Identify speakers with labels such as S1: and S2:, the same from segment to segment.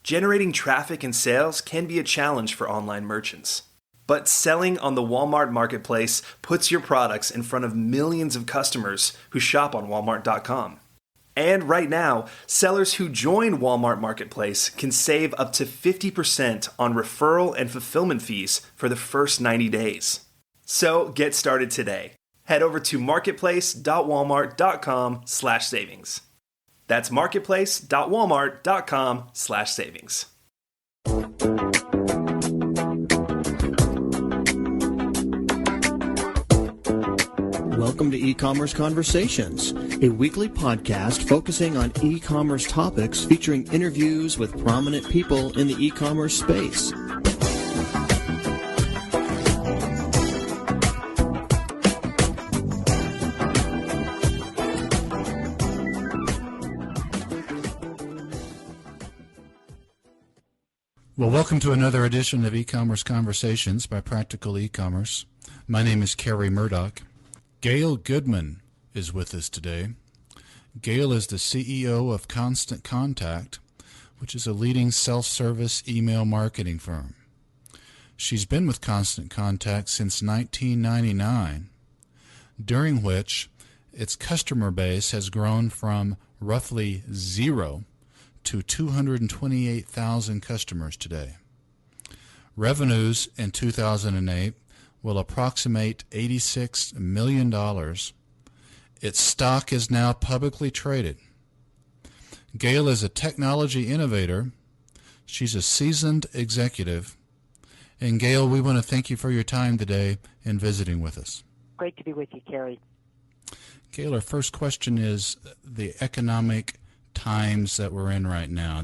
S1: Generating traffic and sales can be a challenge for online merchants. But selling on the Walmart Marketplace puts your products in front of millions of customers who shop on Walmart.com. And right now, sellers who join Walmart Marketplace can save up to 50% on referral and fulfillment fees for the first 90 days. So get started today. Head over to marketplace.walmart.com/savings. That's marketplace.walmart.com/savings.
S2: Welcome to E-Commerce Conversations, a weekly podcast focusing on e-commerce topics featuring interviews with prominent people in the e-commerce space.
S3: Well, welcome to another edition of E-Commerce Conversations by Practical E-Commerce. My name is Kerry Murdoch. Gail Goodman is with us today. Gail is the CEO of Constant Contact, which is a leading self-service email marketing firm. She's been with Constant Contact since 1999, during which its customer base has grown from roughly zero to 228,000 customers today. Revenues in 2008 will approximate $86 million. Its stock is now publicly traded. Gail is a technology innovator. She's a seasoned executive. And Gail, we want to thank you for your time today and visiting with us.
S4: Great to be with you, Kerry.
S3: Gail, our first question is the economic times that we're in right now.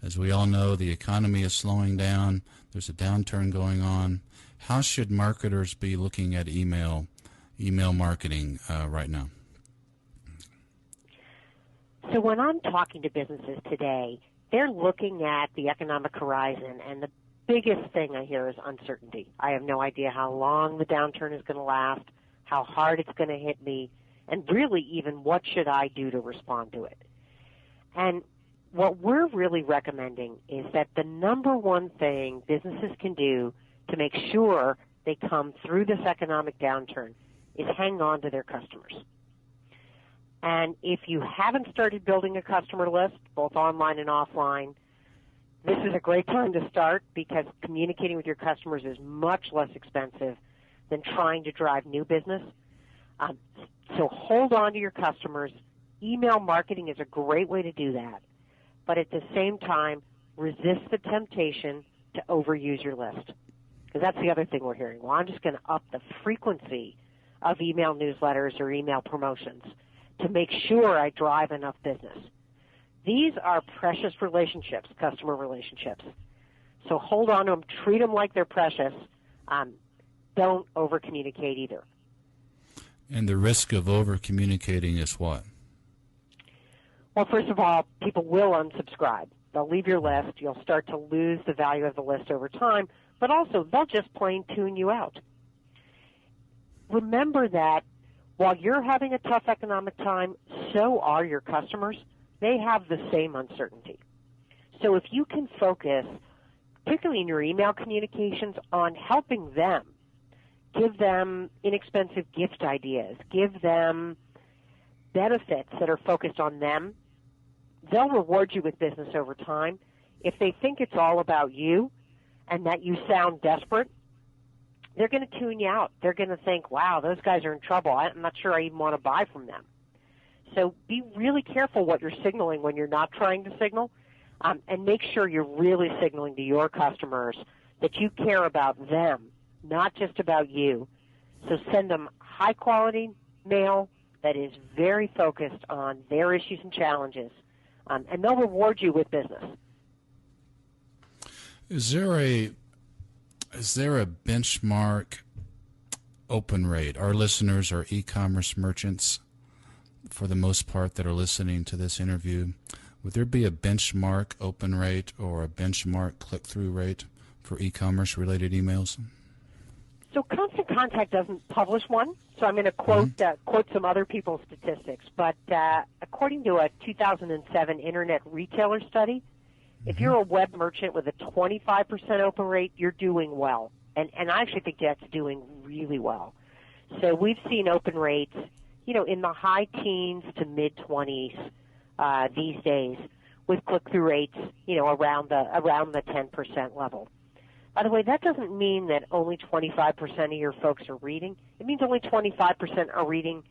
S3: As we all know, the economy is slowing down. There's a downturn going on. How should marketers be looking at email marketing right now?
S4: So when I'm talking to businesses today, they're looking at the economic horizon, and the biggest thing I hear is uncertainty. I have no idea how long the downturn is going to last, how hard it's going to hit me, and really even what should I do to respond to it. And what we're really recommending is that the number one thing businesses can do to make sure they come through this economic downturn is hang on to their customers. And if you haven't started building a customer list, both online and offline, this is a great time to start because communicating with your customers is much less expensive than trying to drive new business. So hold on to your customers. Email marketing is a great way to do that. But at the same time, resist the temptation to overuse your list. Because that's the other thing we're hearing. Well, I'm just going to up the frequency of email newsletters or email promotions to make sure I drive enough business. These are precious relationships, customer relationships. So hold on to them. Treat them like they're precious. Don't over-communicate either.
S3: And the risk of over-communicating is what?
S4: Well, first of all, people will unsubscribe. They'll leave your list. You'll start to lose the value of the list over time. But also, they'll just plain tune you out. Remember that while you're having a tough economic time, so are your customers. They have the same uncertainty. So if you can focus, particularly in your email communications, on helping them, give them inexpensive gift ideas, give them benefits that are focused on them, they'll reward you with business over time. If they think it's all about you, and that you sound desperate, they're going to tune you out. They're going to think, wow, those guys are in trouble. I'm not sure I even want to buy from them. So be really careful what you're signaling when you're not trying to signal, and make sure you're really signaling to your customers that you care about them, not just about you. So send them high-quality mail that is very focused on their issues and challenges, and they'll reward you with business.
S3: Is there a benchmark open rate? Our listeners are e-commerce merchants, for the most part, that are listening to this interview. Would there be a benchmark open rate or a benchmark click-through rate for e-commerce related emails?
S4: So Constant Contact doesn't publish one, so I'm going to quote some other people's statistics. But according to a 2007 Internet Retailer study, If you're a web merchant with a 25% open rate, you're doing well. And I actually think that's doing really well. So we've seen open rates, in the high teens to mid-20s these days, with click-through rates, around the 10% level. By the way, that doesn't mean that only 25% of your folks are reading. It means only 25% are reading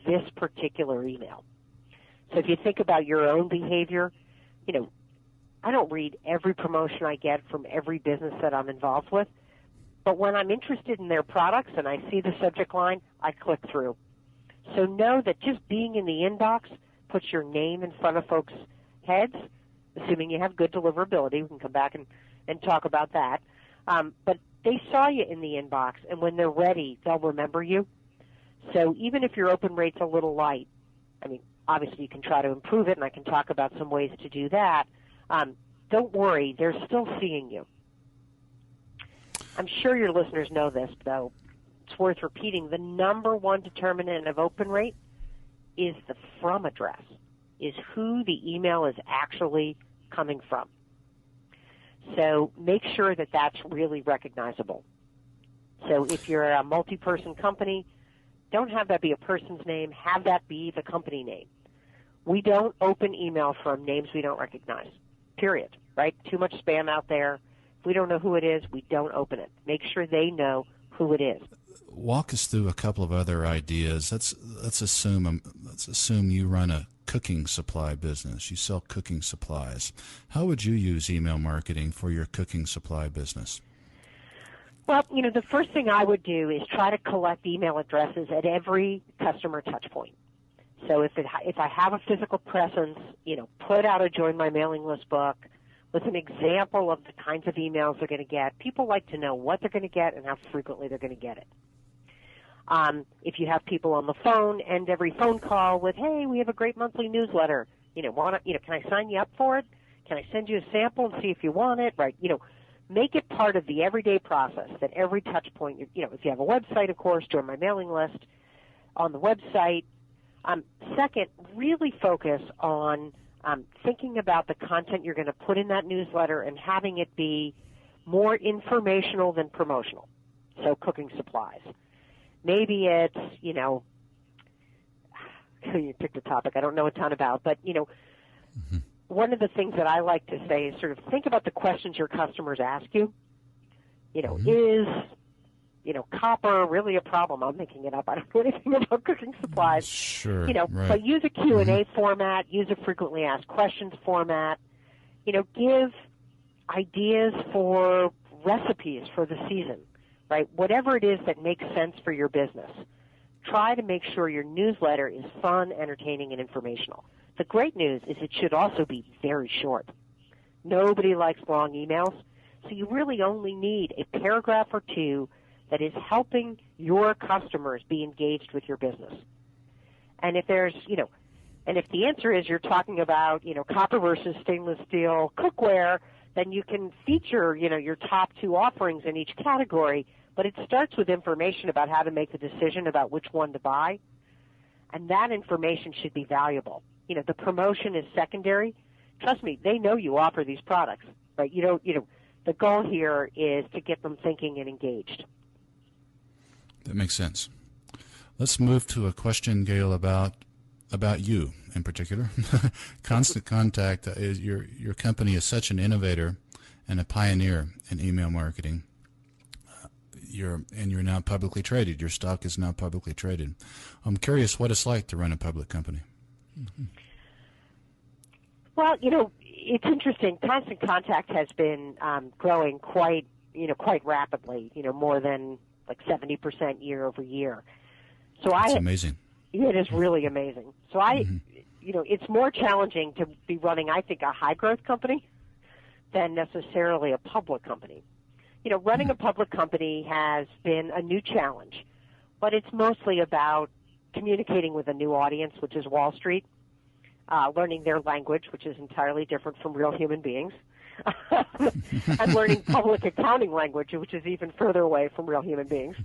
S4: this particular email. So if you think about your own behavior, I don't read every promotion I get from every business that I'm involved with, but when I'm interested in their products and I see the subject line, I click through. So know that just being in the inbox puts your name in front of folks' heads, assuming you have good deliverability. We can come back and talk about that. But they saw you in the inbox, and when they're ready, they'll remember you. So even if your open rate's a little light, obviously you can try to improve it, and I can talk about some ways to do that. Don't worry, they're still seeing you. I'm sure your listeners know this, though. It's worth repeating. The number one determinant of open rate is the from address, is who the email is actually coming from. So make sure that that's really recognizable. So if you're a multi-person company, don't have that be a person's name. Have that be the company name. We don't open email from names we don't recognize, period, right? Too much spam out there. If we don't know who it is, we don't open it. Make sure they know who it is.
S3: Walk us through a couple of other ideas. Let's assume you run a cooking supply business. You sell cooking supplies. How would you use email marketing for your cooking supply business?
S4: Well, the first thing I would do is try to collect email addresses at every customer touch point. So if I have a physical presence, put out a Join My Mailing List book with an example of the kinds of emails they're going to get. People like to know what they're going to get and how frequently they're going to get it. If you have people on the phone, end every phone call with, "Hey, we have a great monthly newsletter. Can I sign you up for it? Can I send you a sample and see if you want it?" Right? Make it part of the everyday process that every touch point, if you have a website, of course, join my mailing list on the website. Second, really focus on thinking about the content you're going to put in that newsletter and having it be more informational than promotional. So cooking supplies. Maybe it's, you picked a topic I don't know a ton about, but, one of the things that I like to say is sort of think about the questions your customers ask you. Is, copper really a problem? I'm making it up. I don't know anything about cooking supplies.
S3: Sure. Right.
S4: But use a Q&A format, use a frequently asked questions format. Give ideas for recipes for the season, right? Whatever it is that makes sense for your business. Try to make sure your newsletter is fun, entertaining, and informational. The great news is it should also be very short. Nobody likes long emails, so you really only need a paragraph or two that is helping your customers be engaged with your business. And if there's, and if the answer is you're talking about, copper versus stainless steel cookware, then you can feature, your top two offerings in each category, but it starts with information about how to make the decision about which one to buy, and that information should be valuable. The promotion is secondary. Trust me, they know you offer these products, right? The goal here is to get them thinking and engaged.
S3: That makes sense. Let's move to a question, Gail, about you in particular. Constant Contact is your company is such an innovator and a pioneer in email marketing. You're now publicly traded. Your stock is now publicly traded. I'm curious what it's like to run a public company. Mm-hmm.
S4: Well, it's interesting. Constant Contact has been growing quite rapidly. More than like 70% year over year. So
S3: That's amazing.
S4: It is really amazing. So it's more challenging to be running, I think, a high growth company than necessarily a public company. Running a public company has been a new challenge, but it's mostly about communicating with a new audience, which is Wall Street, learning their language, which is entirely different from real human beings, and learning public accounting language, which is even further away from real human beings.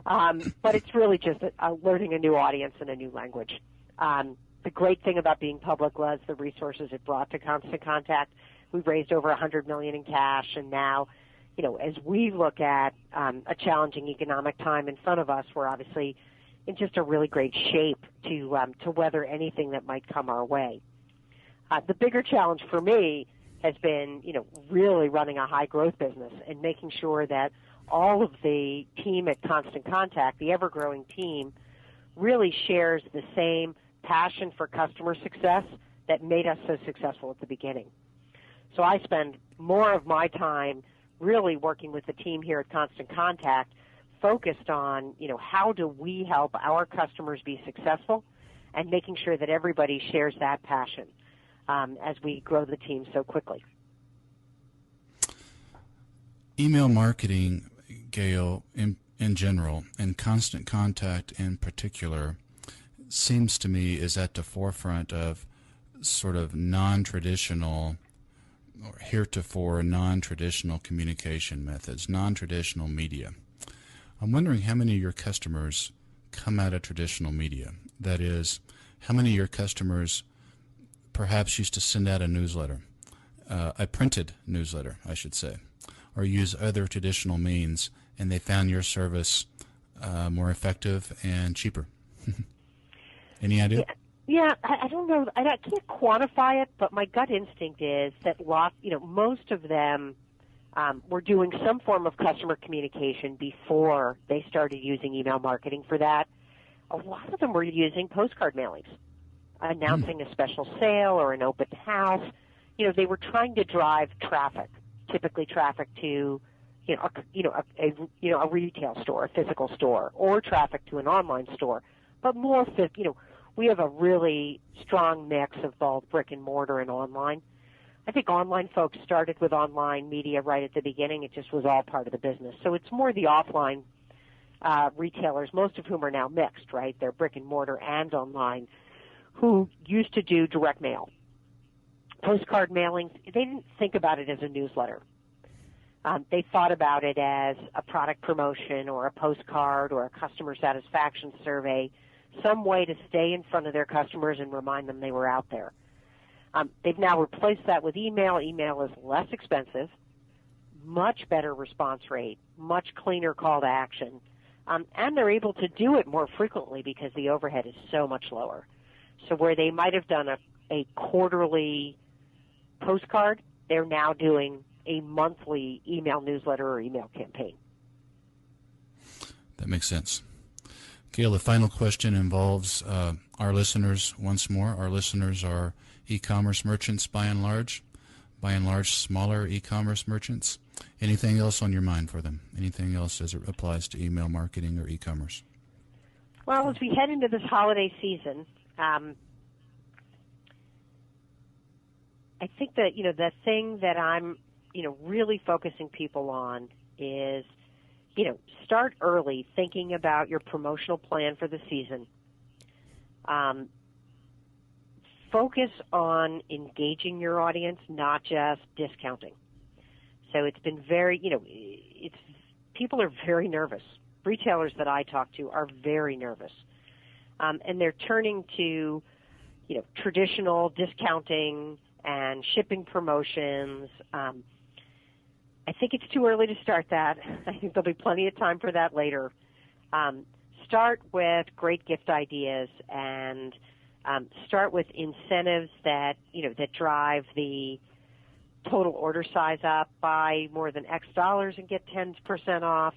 S4: But it's really just learning a new audience and a new language. The great thing about being public was the resources it brought to Constant Contact. We've raised over $100 million in cash, and now, as we look at a challenging economic time in front of us, we're obviously in just a really great shape to weather anything that might come our way. The bigger challenge for me has been, really running a high-growth business and making sure that all of the team at Constant Contact, the ever-growing team, really shares the same passion for customer success that made us so successful at the beginning. So I spend more of my time really working with the team here at Constant Contact, focused on, how do we help our customers be successful, and making sure that everybody shares that passion as we grow the team so quickly.
S3: Email marketing, Gail, in general, and Constant Contact in particular, seems to me is at the forefront of sort of non-traditional or heretofore non-traditional communication methods, non-traditional media. I'm wondering how many of your customers come out of traditional media. That is, how many of your customers perhaps used to send out a newsletter, a printed newsletter, I should say, or use other traditional means, and they found your service more effective and cheaper. Any idea?
S4: Yeah, I don't know. I can't quantify it, but my gut instinct is that most of them were doing some form of customer communication before they started using email marketing for that. A lot of them were using postcard mailings, announcing a special sale or an open house. They were trying to drive traffic, typically traffic to a retail store, a physical store, or traffic to an online store. But more, we have a really strong mix of both brick and mortar and online. I think online folks started with online media right at the beginning. It just was all part of the business. So it's more the offline retailers, most of whom are now mixed, right? They're brick and mortar and online, who used to do direct mail. Postcard mailings, they didn't think about it as a newsletter. They thought about it as a product promotion or a postcard or a customer satisfaction survey, some way to stay in front of their customers and remind them they were out there. They've now replaced that with email. Email is less expensive, much better response rate, much cleaner call to action, and they're able to do it more frequently because the overhead is so much lower. So where they might have done a quarterly postcard, they're now doing a monthly email newsletter or email campaign.
S3: That makes sense. Gail, the final question involves our listeners once more. Our listeners are e-commerce merchants by and large smaller e-commerce merchants. Anything else on your mind for them? Anything else as it applies to email marketing or e-commerce?
S4: Well, as we head into this holiday season, I think that, the thing that I'm, really focusing people on is, start early thinking about your promotional plan for the season. Focus on engaging your audience, not just discounting. So it's been very, people are very nervous. Retailers that I talk to are very nervous. And they're turning to, traditional discounting and shipping promotions. I think it's too early to start that. I think there'll be plenty of time for that later. Start with great gift ideas and start with incentives that drive the total order size up. Buy more than X dollars and get 10% off.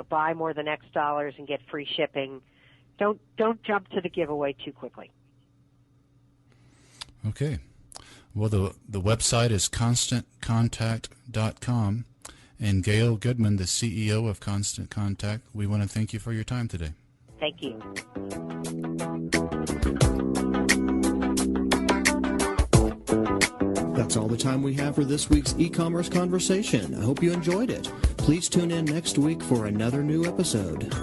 S4: Buy more than X dollars and get free shipping. Don't jump to the giveaway too quickly.
S3: Okay. Well, the website is constantcontact.com. And Gail Goodman, the CEO of Constant Contact, we want to thank you for your time today.
S4: Thank you.
S2: That's all the time we have for this week's e-commerce conversation. I hope you enjoyed it. Please tune in next week for another new episode.